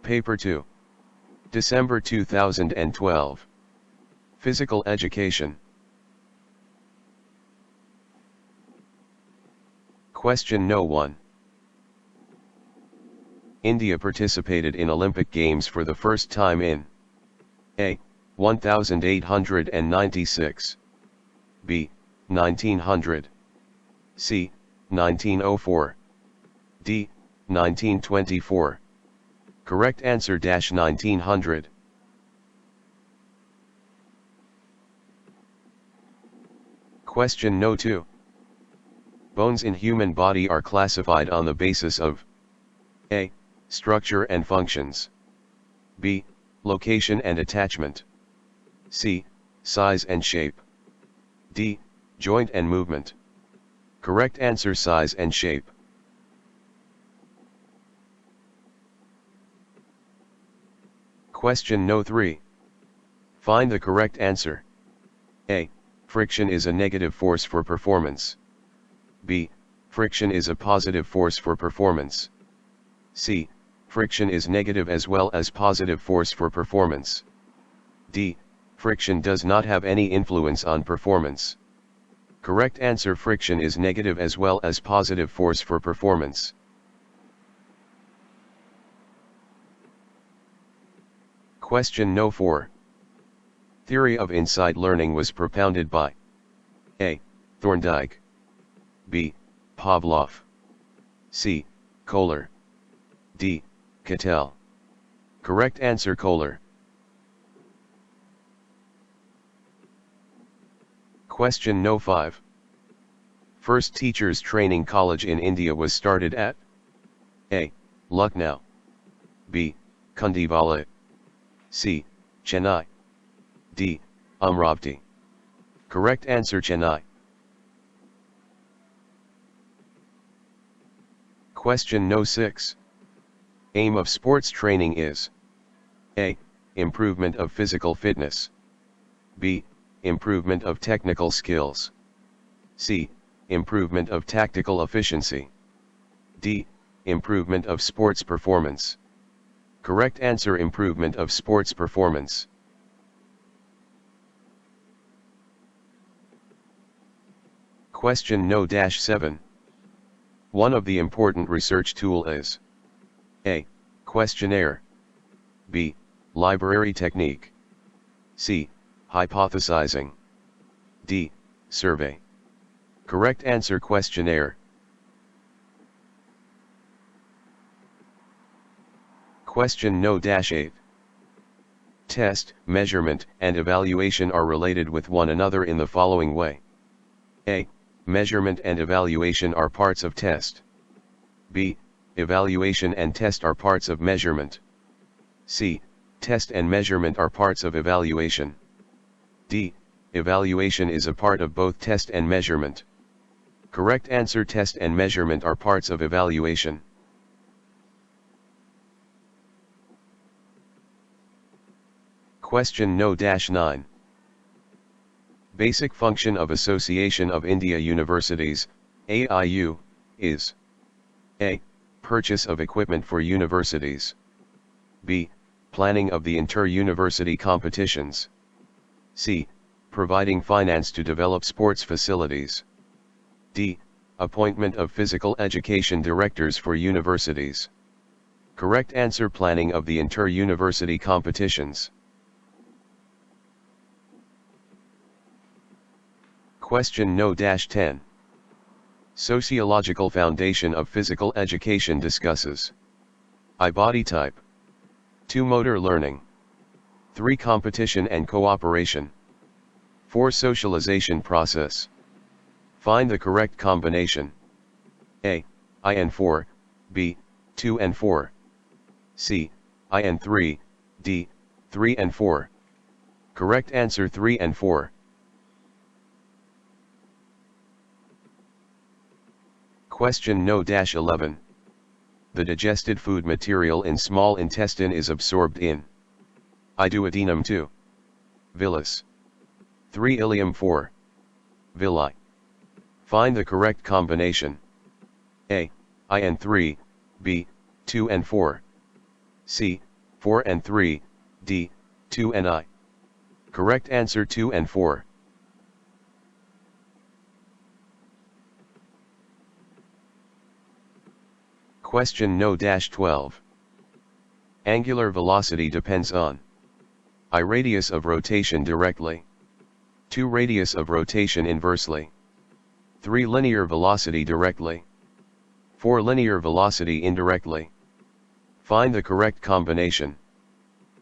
Paper 2. December 2012. Physical Education. Question No. 1. India participated in Olympic Games for the first time in A. 1896, B. 1900, C. 1904, D. 1924. Correct answer 1900. Question No. 2. Bones in human body are classified on the basis of A. Structure and functions, B. Location and attachment, C. Size and shape, D. Joint and movement. Correct answer size and shape. Question No. 3. Find the correct answer. A. Friction is a negative force for performance. B. Friction is a positive force for performance. C. Friction is negative as well as positive force for performance. D. Friction does not have any influence on performance. Correct answer friction is negative as well as positive force for performance. Question No. 4. Theory of insight learning was propounded by A. Thorndike, B. Pavlov, C. Kohler, D. Cattell. Correct answer Kohler. Question No. 5. First teachers training college in India was started at A. Lucknow, B. Kundivali, C. Chennai, D. Amravati. Correct answer Chennai. Question No. 6. Aim of sports training is A. Improvement of physical fitness, B. Improvement of technical skills, C. Improvement of tactical efficiency, D. Improvement of sports performance. Correct answer improvement of sports performance. Question No. 7. One of the important research tool is A. Questionnaire, B. Library technique, C. Hypothesizing, D. Survey. Correct answer questionnaire. Question No. 8. Test, measurement, and evaluation are related with one another in the following way. A. Measurement and evaluation are parts of test. B. Evaluation and test are parts of measurement. C. Test and measurement are parts of evaluation. D. Evaluation is a part of both test and measurement. Correct answer test and measurement are parts of evaluation. Question No. 9. Basic function of Association of India Universities, AIU, is A. Purchase of equipment for universities, B. Planning of the inter-university competitions, C. Providing finance to develop sports facilities, D. Appointment of physical education directors for universities. Correct answer planning of the inter-university competitions. Question No. 10. Sociological foundation of physical education discusses I. Body type, 2. Motor learning, 3. Competition and cooperation, 4. Socialization process. Find the correct combination. A. I and 4, B. 2 and 4, C. I and 3, D. 3 and 4. Correct answer 3 and 4. Question No. 11. The digested food material in small intestine is absorbed in I. Duodenum 2, Villi, 3. Ileum 4, Villi. Find the correct combination. A. I and 3, B. 2 and 4, C. 4 and 3, D, 2 and I. Correct answer 2 and 4. Question No-12. Angular velocity depends on I. Radius of rotation directly. 2. Radius of rotation inversely. 3. Linear velocity directly. 4. Linear velocity indirectly. Find the correct combination.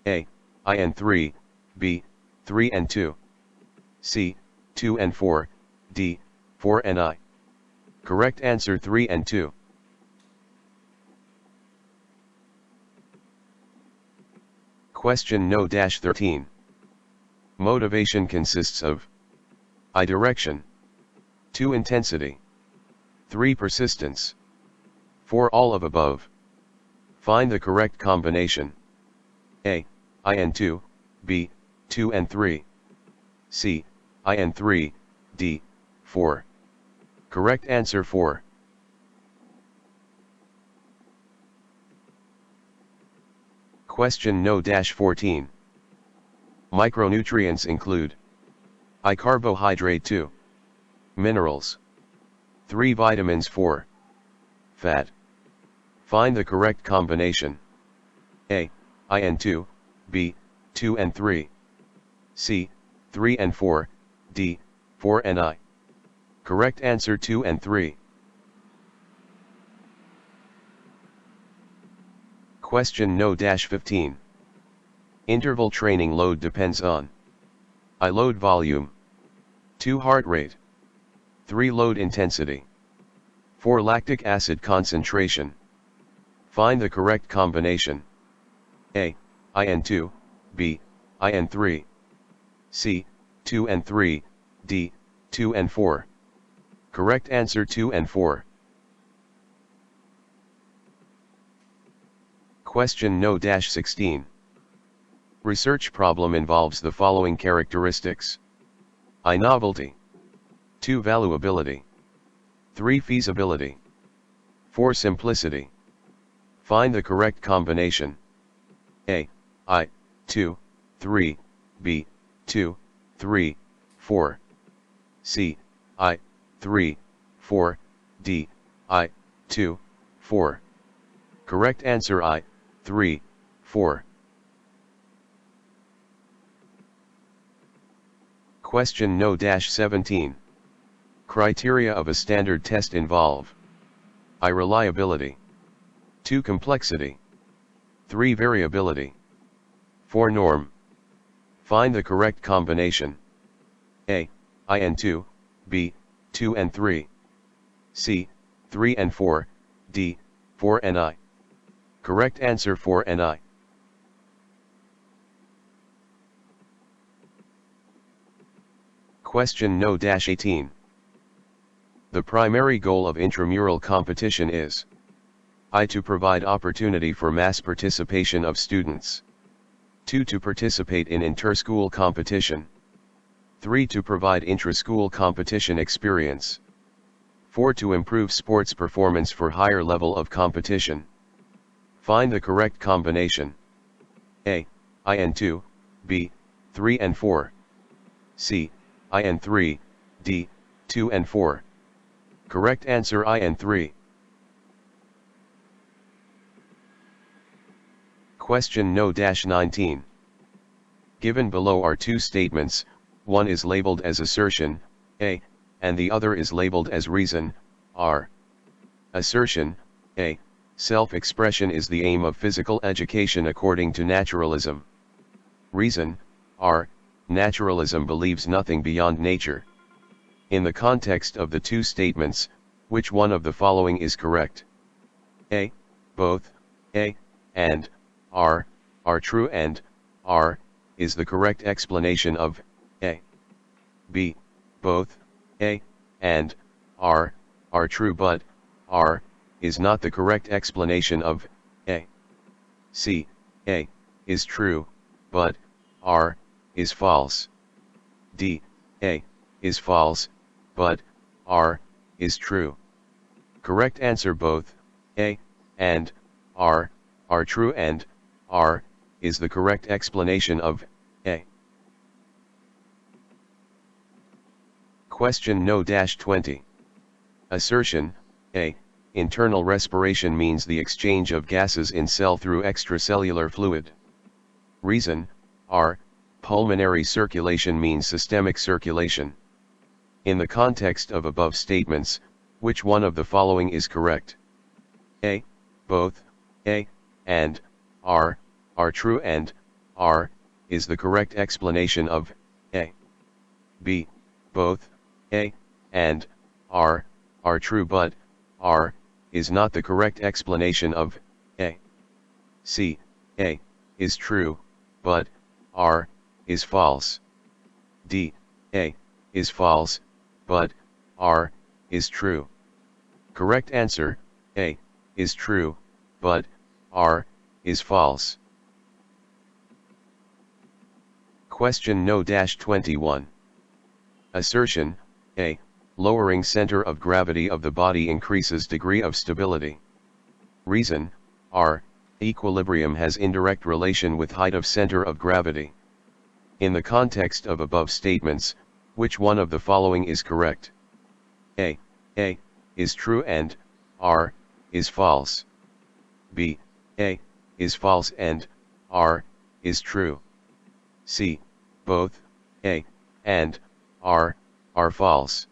A. I and 3, B. 3 and 2. C. 2 and 4, D. 4 and I. Correct answer 3 and 2. Question No-13. Motivation consists of I. Direction. 2. Intensity. 3. Persistence. 4. All of above. Find the correct combination. A. I and 2, B. 2 and 3. C. I and 3, D. 4. Correct answer 4. Question No-14. Micronutrients include I. Carbohydrate. 2. Minerals. 3. Vitamins. 4. Fat. Find the correct combination. A. I and 2, B. 2 and 3. C. 3 and 4, D. 4 and I. Correct answer 2 and 3. Question No-15. Interval training load depends on I. Load volume. 2. Heart rate. 3. Load intensity. 4. Lactic acid concentration. Find the correct combination. A. I and 2, B. I and 3. C. 2 and 3, D. 2 and 4. Correct answer 2 and 4. Question No-16. Research problem involves the following characteristics. I. Novelty. 2. Valuability. 3. Feasibility. 4. Simplicity. Find the correct combination. A. I. 2, 3, B. 2, 3, 4. C. I. 3, 4, D. I. 2, 4. Correct answer I. 3, 4. Question No-17. Criteria of a standard test involve I. Reliability. 2. Complexity. 3. Variability. 4. Norm. Find the correct combination. A. I and 2, B. 2 and 3. C. 3 and 4, D. 4 and I. Correct answer 4 and I. Question No-18. The primary goal of intramural competition is I. To provide opportunity for mass participation of students. 2. To participate in inter-school competition. 3. To provide intra-school competition experience. 4. To improve sports performance for higher level of competition. Find the correct combination. A. I and 2, B. 3 and 4. C. I and 3, D. 2 and 4. Correct answer I and 3. Question No-19. Given below are two statements, one is labeled as assertion, A, and the other is labeled as reason, R. Assertion, A. Self-expression is the aim of physical education according to naturalism. Reason, R. Naturalism believes nothing beyond nature. In the context of the two statements, which one of the following is correct? A. Both, A, and R, are true and R, is the correct explanation of A. B. Both, A, and R, are true but R, is not the correct explanation of A. C. A, is true, but R, is false. D. A, is false, but R, is true. Correct answer both A, and R, are true and R, is the correct explanation of A. Question No-20. Assertion, A. Internal respiration means the exchange of gases in cell through extracellular fluid. Reason, R. Pulmonary circulation means systemic circulation. In the context of above statements, which one of the following is correct? A. Both, A, and R, are true and R, is the correct explanation of A. B. Both, A, and R, are true but R, is not the correct explanation of A. C. A, is true, but R, is false. D. A, is false, but R, is true. Correct answer, A, is true, but R, is false. Question No-21. Assertion, A. Lowering center of gravity of the body increases degree of stability. Reason, R. Equilibrium has indirect relation with height of center of gravity. In the context of above statements, which one of the following is correct? A. A, is true and R, is false. B. A, is false and R, is true. C. Both, A, and R, are false.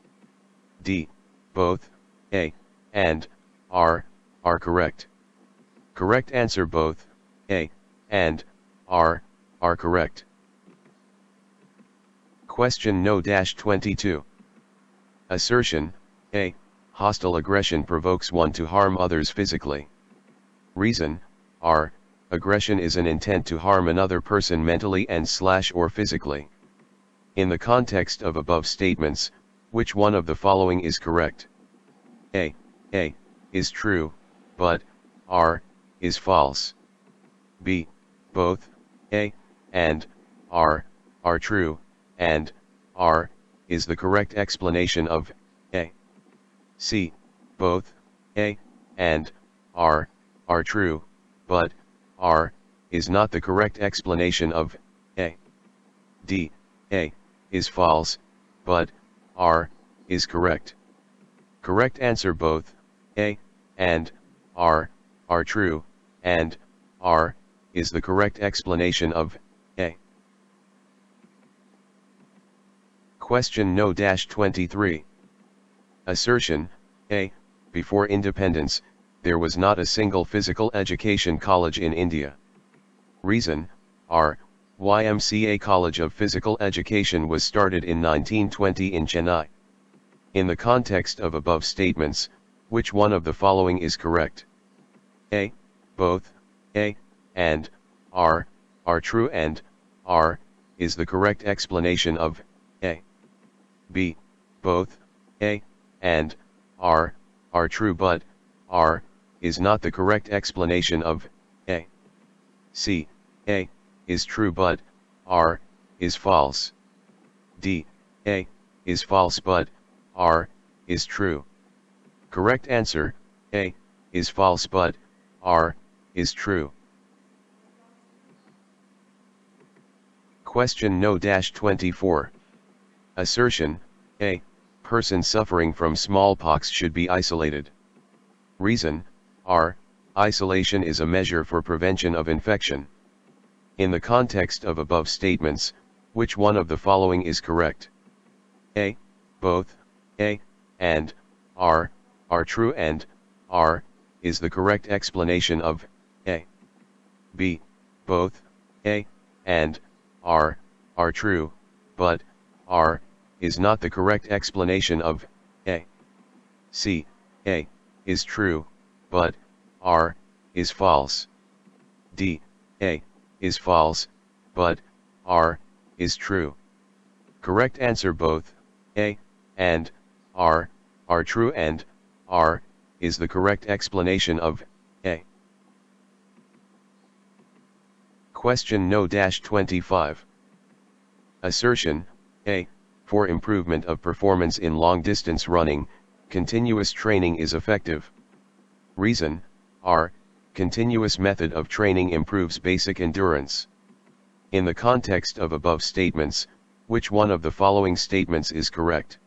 D. Both, A, and R, are correct. Correct answer both, A, and R, are correct. Question No-22. Assertion, A. Hostile aggression provokes one to harm others physically. Reason, R. Aggression is an intent to harm another person mentally and/or physically. In the context of above statements, which one of the following is correct? A. A, is true, but R, is false. B. Both, A, and R, are true, and R, is the correct explanation of A. C. Both, A, and R, are true, but R, is not the correct explanation of A. D. A, is false, but R, is correct. Correct answer both, A, and R, are true, and R, is the correct explanation of A. Question No-23. Assertion, A. Before independence, there was not a single physical education college in India. Reason, R. YMCA College of Physical Education was started in 1920 in Chennai. In the context of above statements, which one of the following is correct? A. Both, A, and R, are true and R, is the correct explanation of A. B. Both, A, and R, are true but R, is not the correct explanation of A. C. A, is true but R, is false. D. A, is false but R, is true. Correct answer, A, is false but R, is true. Question No-24. Assertion, A. Person suffering from smallpox should be isolated. Reason, R. Isolation is a measure for prevention of infection. In the context of above statements, which one of the following is correct? A. Both, A, and R, are true and R, is the correct explanation of A. B. Both, A, and R, are true, but R, is not the correct explanation of A. C. A, is true, but R, is false. D. A, is false, but R, is true. Correct answer both, A, and R, are true and R, is the correct explanation of A. Question No-25. Assertion, A. For improvement of performance in long-distance running, continuous training is effective. Reason, R. continuous method of training improves basic endurance. In the context of above statements, which one of the following statements is correct?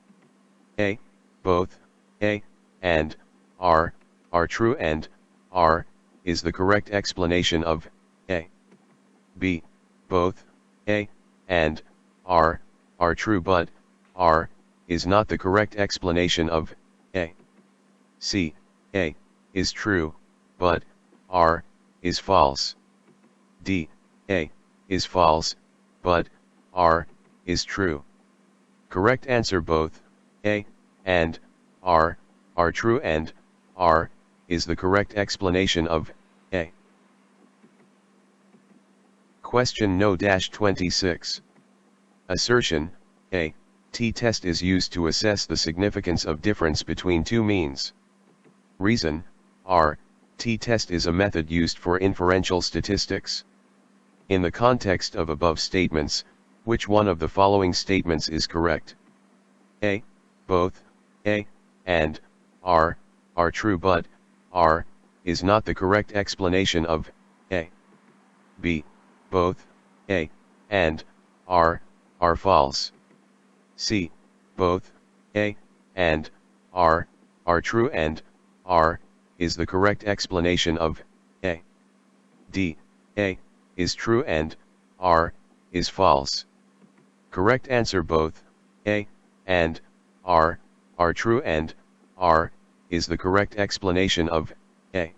A. Both A and R are true and R is the correct explanation of A. B. Both A and R are true but R is not the correct explanation of A. C. A is true, but R is false. D. A is false, but R is true. Correct answer: both A and R are true and R is the correct explanation of A. Question No-26. Assertion: A t-test is used to assess the significance of difference between two means. Reason: R t-test is a method used for inferential statistics. In the context of above statements, which one of the following statements is correct? A. Both A and R are true but R is not the correct explanation of A. B. Both A and R are false. C. Both A and R are true and R is the correct explanation of A. D. A is true and R is false. Correct answer: both A and R are true and R is the correct explanation of A.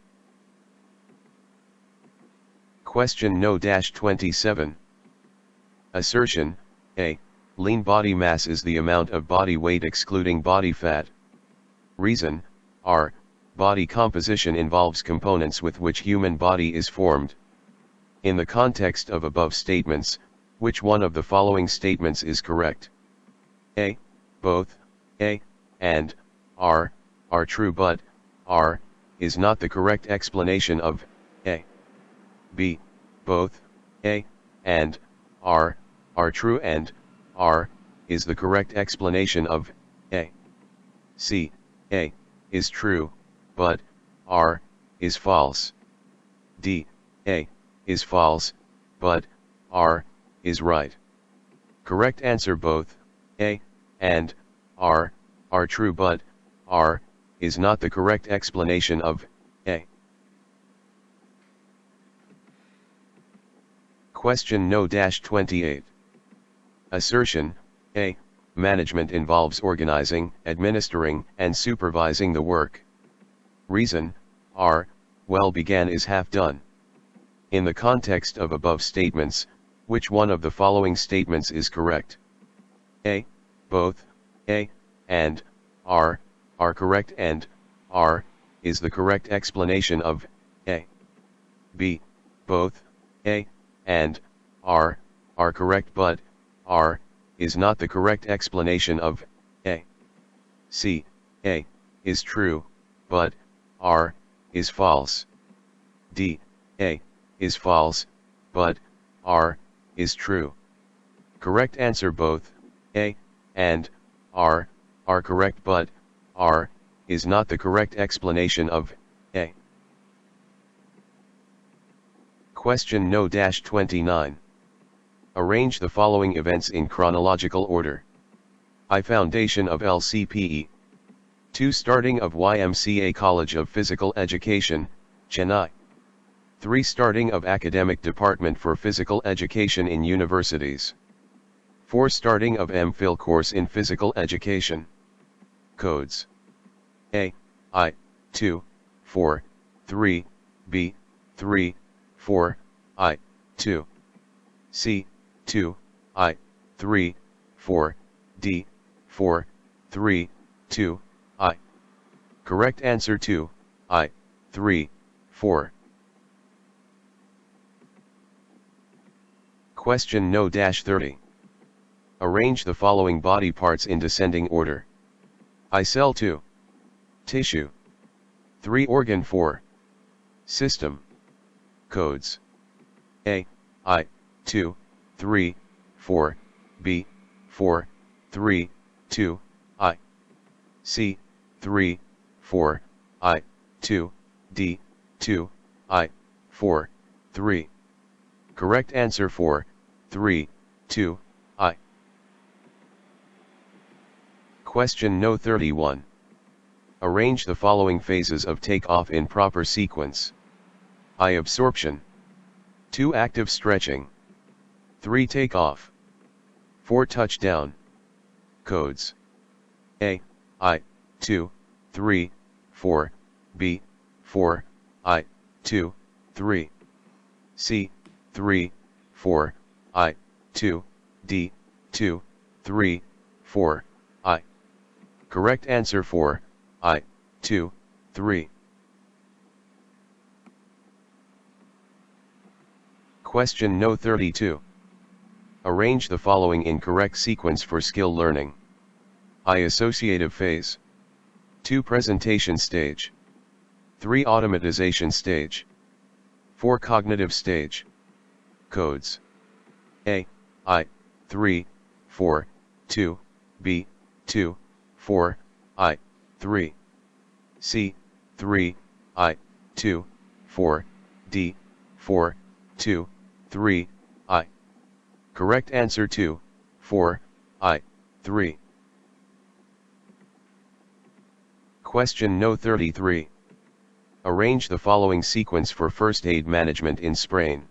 Question No-27. Assertion: A lean body mass is the amount of body weight excluding body fat. Reason: R body composition involves components with which human body is formed. In the context of above statements, which one of the following statements is correct? A. Both A and R are true but R is not the correct explanation of A. B. Both A and R are true and R is the correct explanation of A. C. A is true, but R is false. D. A is false, but R is right. Correct answer: both A and R are true but R is not the correct explanation of A. Question No-28. Assertion: A management involves organizing, administering, and supervising the work. Reason: R well began is half done. In the context of above statements, which one of the following statements is correct? A. Both A and R are correct and R is the correct explanation of A. B. Both A and R are correct but R is not the correct explanation of A. C. A is true, but R is false. D. A is false, but R is true. Correct answer: both A and R are correct but R is not the correct explanation of A. Question No-29. Arrange the following events in chronological order. I foundation of LCPE. 2 starting of YMCA College of Physical Education, Chennai. 3 starting of Academic Department for Physical Education in Universities. 4 starting of MPhil course in Physical Education. Codes: A, I, 2, 4, 3, B, 3, 4, I, 2. C, 2, I, 3, 4, D, 4, 3, 2, I. Correct answer: 2, I, 3, 4. Question No-30. Arrange the following body parts in descending order. I cell 2. Tissue. 3 organ 4. System. Codes: A, I, 2, 3, 4, B, 4, 3, 2, I. C, 3, 4, I, 2, D, 2, I, 4, 3. Correct answer 4, 3, 2, I. Question No 31. Arrange the following phases of takeoff in proper sequence. I. Absorption. 2. Active stretching. 3. Takeoff. 4. Touchdown. Codes. A. I. 2, 3, 4. B. 4. I. 2, 3. C. 3, 4. I. 2. D. 2, 3, 4. I. Correct answer 4. I. 2, 3. Question No 32. Arrange the following in correct sequence for skill learning. I. Associative phase. 2. Presentation stage. 3. Automatization stage. 4. Cognitive stage. Codes. A. I. 3, 4, 2. B. 2, 4. I. 3. C. 3. I. 2, 4. D. 4. 2. 3. I. Correct answer 2, 4. I. 3. Question No 33. Arrange the following sequence for first aid management in sprain.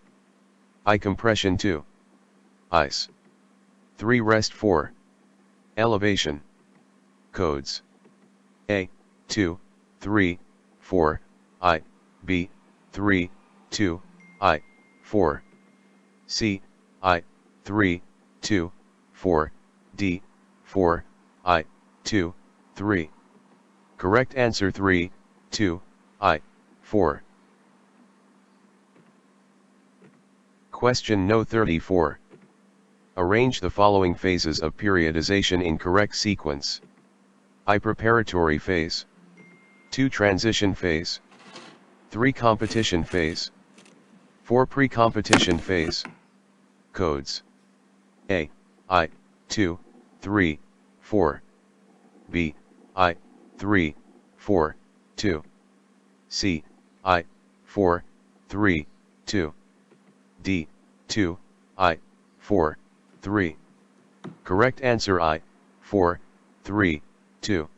I. Compression 2. Ice. 3. Rest 4. Elevation. Codes. A. 2, 3, 4. I. B. 3, 2. I. 4. C. I. 3, 2, 4. D. 4. I. 2, 3. Correct answer 3, 2, I. 4. Question No 34. Arrange the following phases of periodization in correct sequence. I. Preparatory phase. 2. Transition phase. 3. Competition phase. 4. Pre-competition phase. Codes. A. I. 2, 3, 4. B. I. 3, 4, 2. C. I. 4, 3, 2. D. 2. I. 4, 3. Correct answer I. 4, 3, 2.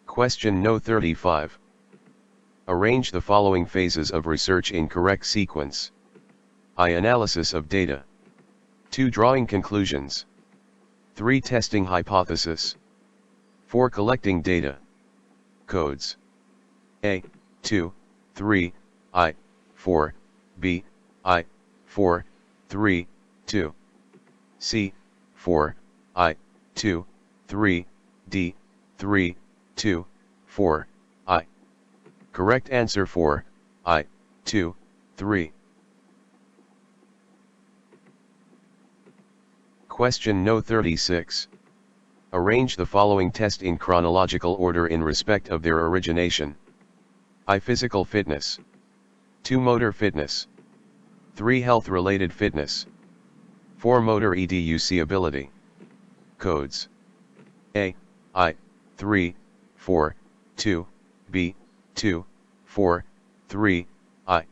Question No 35. Arrange the following phases of research in correct sequence. I. Analysis of data. 2. Drawing conclusions. 3. Testing hypothesis. 4. Collecting data. Codes. A. 2, 3, I. 4. B. I. 4, 3, 2. C. 4. I. 2, 3. D. 3, 2, 4. I. Correct answer 4. I. 2, 3. Question No 36. Arrange the following test in chronological order in respect of their origination. I. Physical fitness. 2. Motor fitness. 3. Health-related fitness. 4. Motor EDUC ability. Codes. A. I. 3, 4, 2. B. 2, 4, 3. I.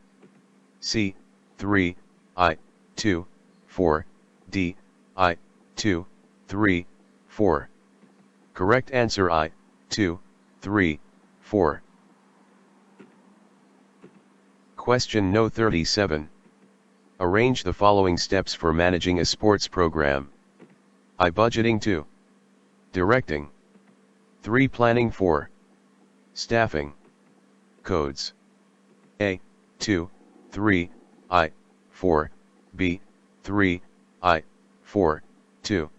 C. 3. I. 2, 4. D. I. 2, 3, 4. Correct answer I. 2, 3, 4. Question No 37. Arrange the following steps for managing a sports program. I. Budgeting. 2. Directing. 3. Planning. 4. Staffing. Codes. A. 2, 3. I. 4. B. 3. I. 4. 2.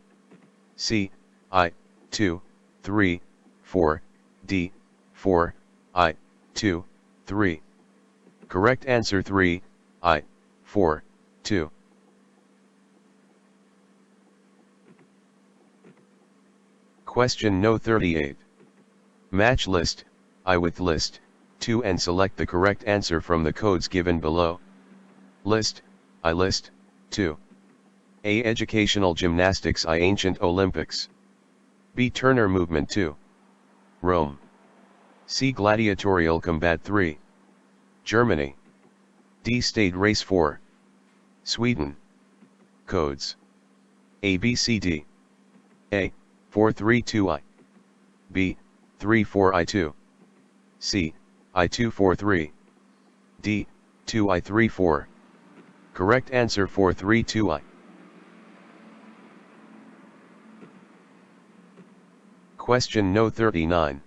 C. I. 2, 3, 4. D. 4. I. 2, 3. Correct answer 3. I. 4. 2. Question No 38. Match list, I with list, 2 and select the correct answer from the codes given below. List, I list, 2. A. Educational gymnastics I. Ancient Olympics. B. Turner movement 2. Rome. C. Gladiatorial Combat 3. Germany. D. State Race 4. Sweden. Codes. A, B, C, D. A. 432I. B. 34I2. C. I243. D. 2I34. Correct answer 432I. Question No 39.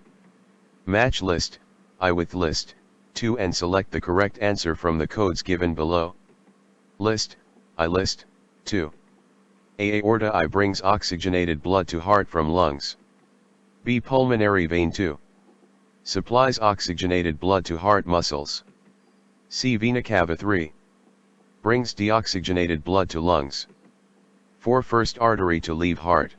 Match list, I with list, 2 and select the correct answer from the codes given below. List, I list, 2. A. Aorta I brings oxygenated blood to heart from lungs. B. Pulmonary vein 2. Supplies oxygenated blood to heart muscles. C. Vena cava 3. Brings deoxygenated blood to lungs. 4. First artery to leave heart.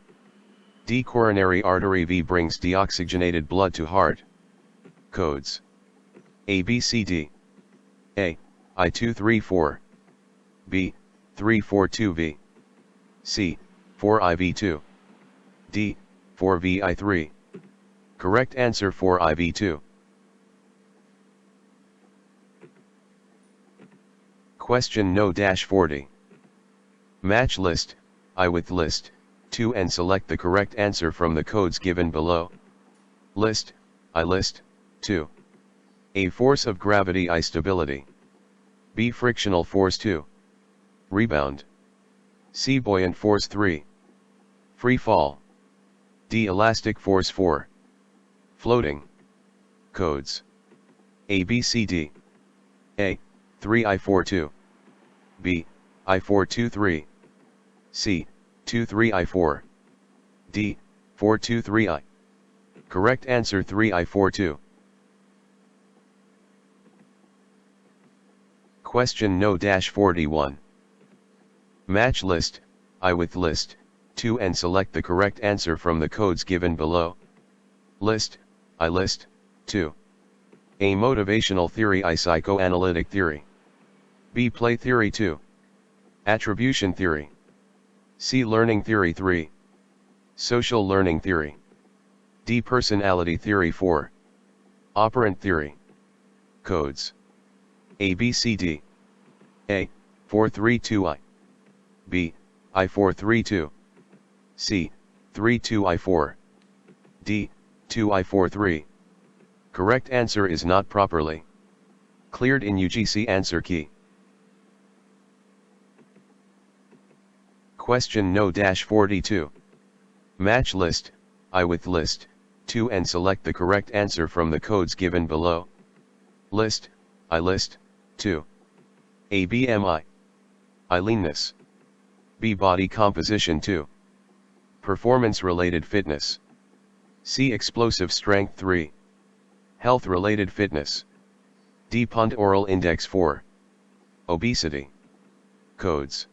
D. Coronary artery V brings deoxygenated blood to heart. Codes. A, B, C, D. A. I234. B. 342V. C. 4IV2. D. 4VI3. Correct answer 4IV2. Question No 40. Match list, I with list, 2 and select the correct answer from the codes given below. List, I list, 2. A. Force of gravity I stability. B. Frictional force 2. Rebound. C. Buoyant force 3. Free fall. D. Elastic force 4. Floating. Codes. A, B, C, D. A. 3I42. B. I423. C. 23I4. D. 423I. Correct answer 3I42. Question No 41. Match list, I with list, 2 and select the correct answer from the codes given below. List, I list, 2. A. Motivational theory I psychoanalytic theory. B. Play theory 2. Attribution theory. C. Learning theory 3. Social learning theory. D. Personality theory 4. Operant theory. Codes. A, B, C, D. A. 432I. B. I432. C. 32I4. D. 2I43. Correct answer is not properly cleared in UGC answer key. Question No 42. Match list, I with list, 2 and select the correct answer from the codes given below. List, I list, 2. A. BMI. I leanness. B. Body composition 2. Performance-related fitness. C. Explosive strength 3. Health-related fitness. D. Ponderoral index 4. Obesity. Codes.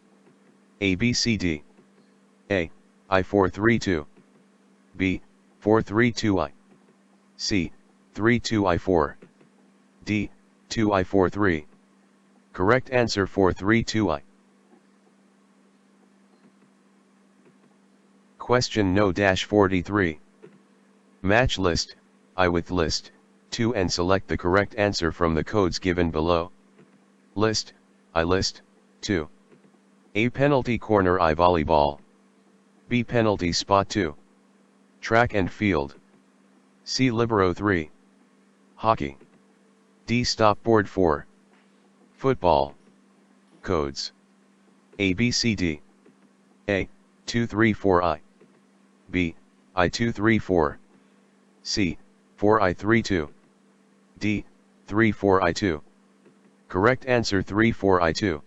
A, B, C, D. A. I432. B. 432I. C. 32I4. D. 2I43. Correct answer 432I. Question No 43. Match list, I with list, 2 and select the correct answer from the codes given below. List, I list, 2. A. Penalty corner I volleyball. B. Penalty spot 2. Track and field. C. Libero 3. Hockey. D. Stopboard 4. Football. Codes. A, B, C, D. A. 234I. B. I234. C. 4I32. D. 34I2. Correct answer 34I2.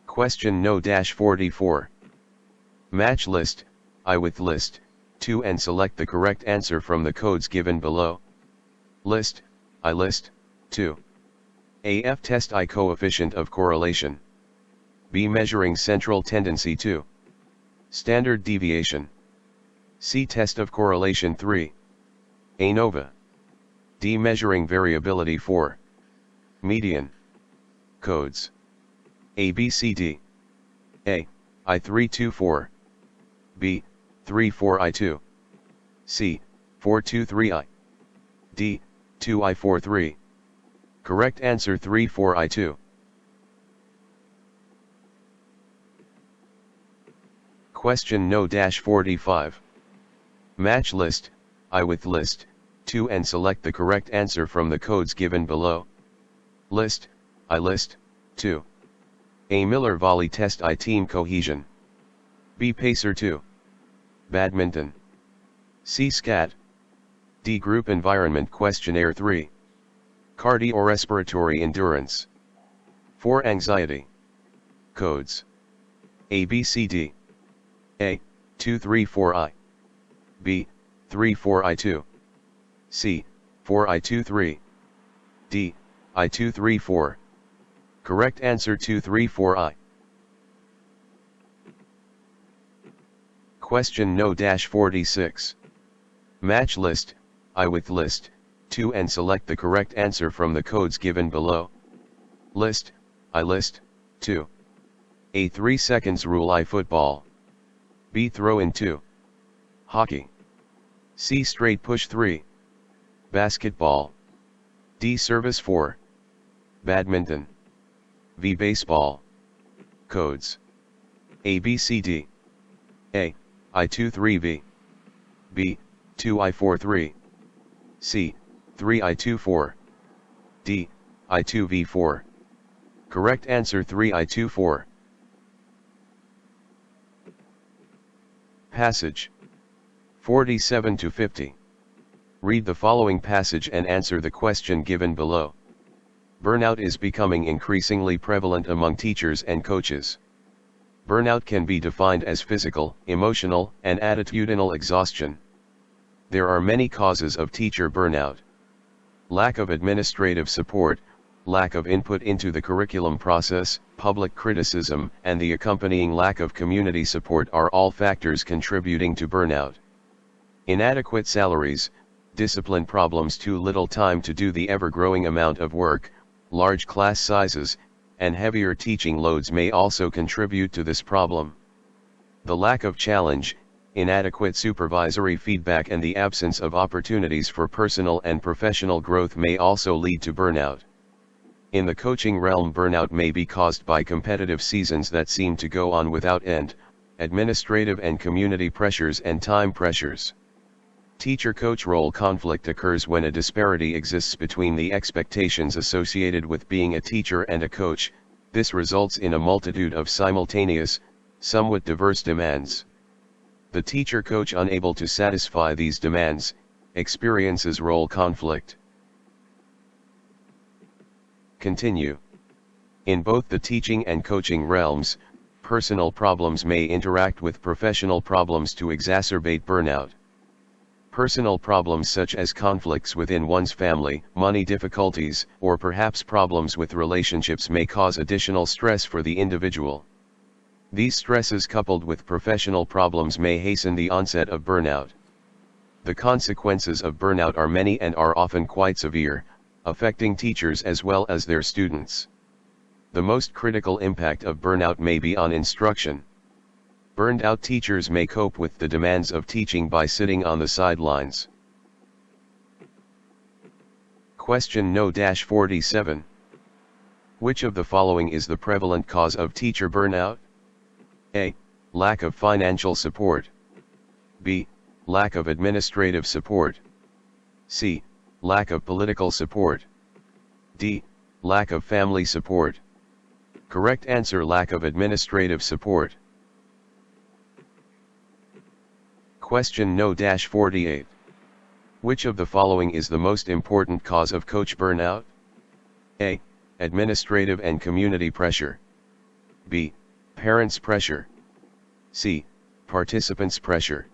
Question No 44. Match list, I with list, 2 and select the correct answer from the codes given below. List, I list, 2. A. F test I coefficient of correlation. B. Measuring central tendency 2. Standard deviation. C. Test of correlation 3. ANOVA. D. Measuring variability 4. Median. Codes. A, B, C, D. A. I324. B. 34I2. C. 423I. D. 2I43. Correct answer 34I2. Question No-45. Match list, I with list, 2 and select the correct answer from the codes given below. List, I list, 2. A. Miller volley test I team cohesion. B. Pacer 2. Badminton. C. Scat. D. Group environment questionnaire 3. Cardiorespiratory endurance. 4. Anxiety. Codes. A. B. C. D. A. 234I. B. 34I2. C. 4I23. D. I234. Correct answer 234I. Question No-46. Match list, I with list, 2 and select the correct answer from the codes given below. List, I list, 2. A. 3 seconds rule I football. B. Throw in 2. Hockey. C. Straight push 3. Basketball. D. Service 4. Badminton. V. Baseball. Codes. A. B. C. D. A. I23V. B. 2I43. C. 3I24. D. I2V4. Correct answer 3I24. Passage 47 to 50. Read the following passage and answer the question given below. Burnout is becoming increasingly prevalent among teachers and coaches. Burnout can be defined as physical, emotional, and attitudinal exhaustion. There are many causes of teacher burnout. Lack of administrative support, lack of input into the curriculum process, public criticism, and the accompanying lack of community support are all factors contributing to burnout. Inadequate salaries, discipline problems, too little time to do the ever-growing amount of work, large class sizes, and heavier teaching loads may also contribute to this problem. The lack of challenge, inadequate supervisory feedback, and the absence of opportunities for personal and professional growth may also lead to burnout. In the coaching realm, burnout may be caused by competitive seasons that seem to go on without end, administrative and community pressures, and time pressures. Teacher-coach role conflict occurs when a disparity exists between the expectations associated with being a teacher and a coach. This results in a multitude of simultaneous, somewhat diverse demands. The teacher-coach, unable to satisfy these demands, experiences role conflict. Continue. In both the teaching and coaching realms, personal problems may interact with professional problems to exacerbate burnout. Personal problems such as conflicts within one's family, money difficulties, or perhaps problems with relationships may cause additional stress for the individual. These stresses, coupled with professional problems, may hasten the onset of burnout. The consequences of burnout are many and are often quite severe, affecting teachers as well as their students. The most critical impact of burnout may be on instruction. Burned out teachers may cope with the demands of teaching by sitting on the sidelines. Question No-47. Which of the following is the prevalent cause of teacher burnout? A. Lack of financial support. B. Lack of administrative support. C. Lack of political support. D. Lack of family support. Correct answer: lack of administrative support. Question No-48. Which of the following is the most important cause of coach burnout? A. Administrative and community pressure. B. Parents' pressure. C. Participants' pressure.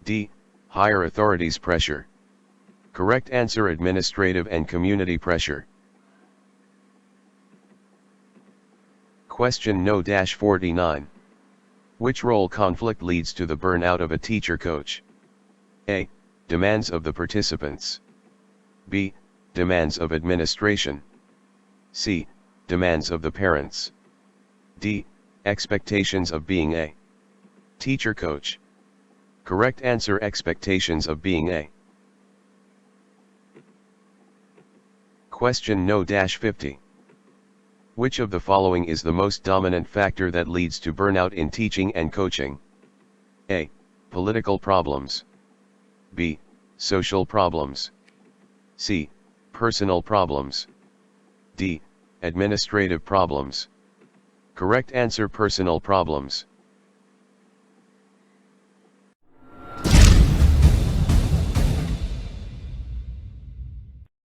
D. Higher authorities' pressure. Correct answer: administrative and community pressure. Question No-49. Which role conflict leads to the burnout of a teacher-coach? A. Demands of the participants. B. Demands of administration. C. Demands of the parents. D. Expectations of being a teacher-coach. Correct answer: expectations of being a. Question No-50. Which of the following is the most dominant factor that leads to burnout in teaching and coaching? A. Political problems. B. Social problems. C. Personal problems. D. Administrative problems. Correct answer: personal problems.